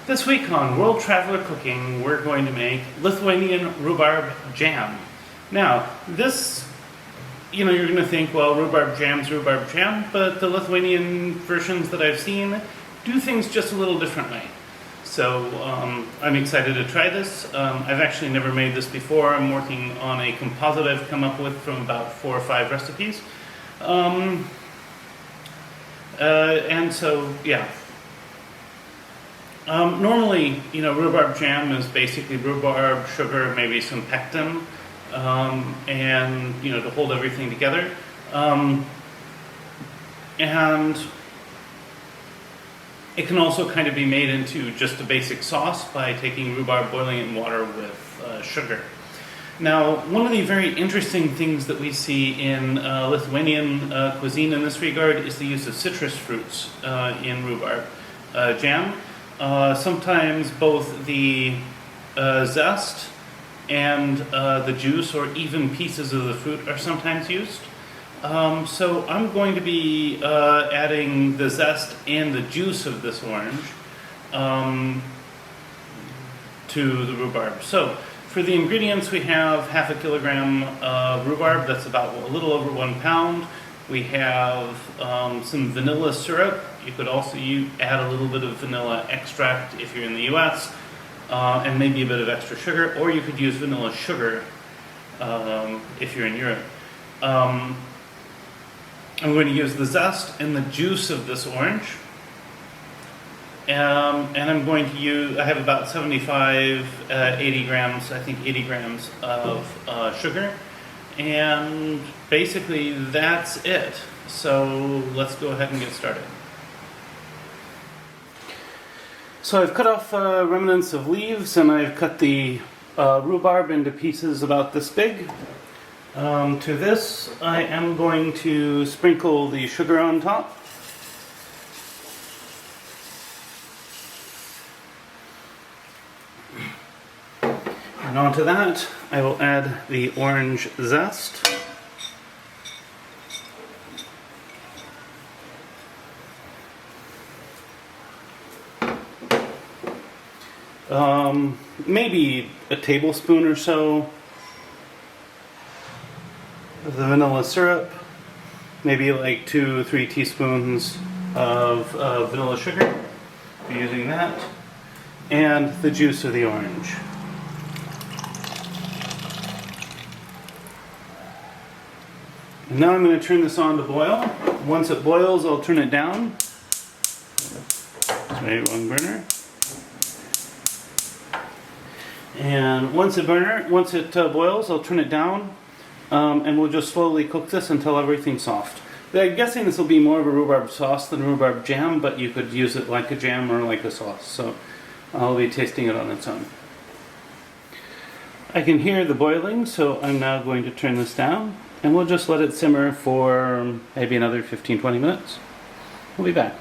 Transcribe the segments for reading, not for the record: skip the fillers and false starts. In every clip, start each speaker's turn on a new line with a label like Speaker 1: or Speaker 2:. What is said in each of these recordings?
Speaker 1: This week on World Traveler Cooking, we're going to make Lithuanian Rhubarb Jam. Now, this, you're going to think, well, rhubarb jam's rhubarb jam, but the Lithuanian versions that I've seen do things just a little differently. So I'm excited to try this. I've actually never made this before. I'm working on a composite I've come up with from about 4 or 5 recipes. And so, yeah. Normally, rhubarb jam is basically rhubarb, sugar, maybe some pectin, and, to hold everything together. And it can also kind of be made into just a basic sauce by taking rhubarb, boiling it in water with sugar. Now, one of the very interesting things that we see in Lithuanian cuisine in this regard is the use of citrus fruits in rhubarb jam. Sometimes both the zest and the juice, or even pieces of the fruit, are sometimes used. So I'm going to be adding the zest and the juice of this orange to the rhubarb. So for the ingredients, we have half a kilogram of rhubarb. That's about a little over 1 pound. We have some vanilla syrup. You could also add a little bit of vanilla extract if you're in the US, and maybe a bit of extra sugar, or you could use vanilla sugar if you're in Europe. I'm going to use the zest and the juice of this orange. And I'm going to I have about 75, 80 grams, I think 80 grams of sugar. And basically that's it. So let's go ahead and get started. So I've cut off remnants of leaves, and I've cut the rhubarb into pieces about this big. To this, I am going to sprinkle the sugar on top. And onto that, I will add the orange zest. Maybe a tablespoon or so of the vanilla syrup, maybe like 2 or 3 teaspoons of vanilla sugar, be using that, and the juice of the orange. And now I'm going to turn this on to boil. Once it boils, I'll turn it down. Sorry, wrong burner. And once it boils, I'll turn it down, and we'll just slowly cook this until everything's soft. I'm guessing this will be more of a rhubarb sauce than rhubarb jam, but you could use it like a jam or like a sauce. So I'll be tasting it on its own. I can hear the boiling, so I'm now going to turn this down, and we'll just let it simmer for maybe another 15-20 minutes. We'll be back.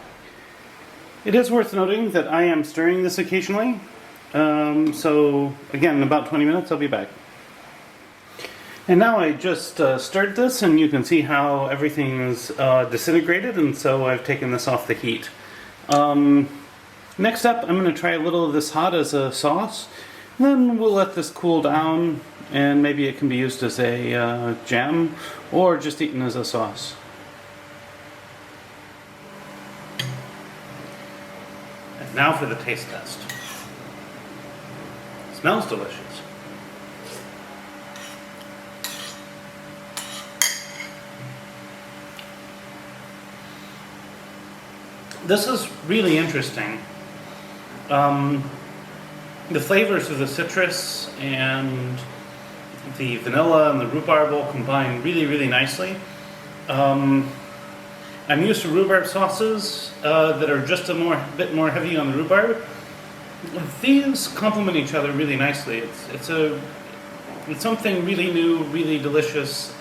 Speaker 1: It is worth noting that I am stirring this occasionally. So again, in about 20 minutes I'll be back. And now I just stirred this, and you can see how everything is disintegrated, and so I've taken this off the heat. Next up, I'm going to try a little of this hot as a sauce. Then we'll let this cool down, and maybe it can be used as a jam or just eaten as a sauce. And now for the taste test. Smells delicious. This is really interesting. The flavors of the citrus and the vanilla and the rhubarb all combine really, really nicely. I'm used to rhubarb sauces that are just a bit more heavy on the rhubarb. These complement each other really nicely. It's something really new, really delicious.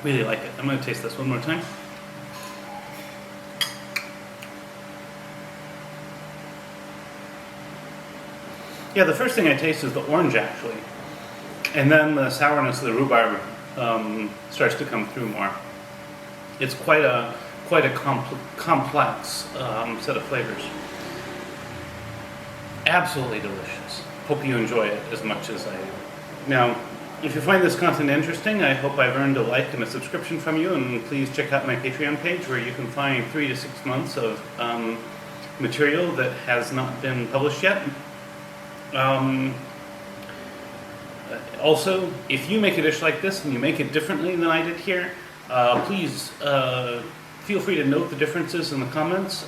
Speaker 1: Really like it. I'm going to taste this one more time. Yeah, the first thing I taste is the orange, actually, and then the sourness of the rhubarb starts to come through more. It's quite a complex set of flavors. absolutely delicious. Hope you enjoy it as much as I do. Now, if you find this content interesting, I hope I've earned a like and a subscription from you, and please check out my Patreon page where you can find 3 to 6 months of material that has not been published yet. Also, if you make a dish like this and you make it differently than I did here, please feel free to note the differences in the comments.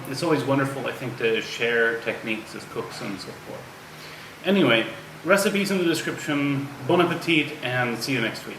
Speaker 1: It's always wonderful, I think, to share techniques as cooks and so forth. Anyway, recipes in the description. Bon appetit, and see you next week.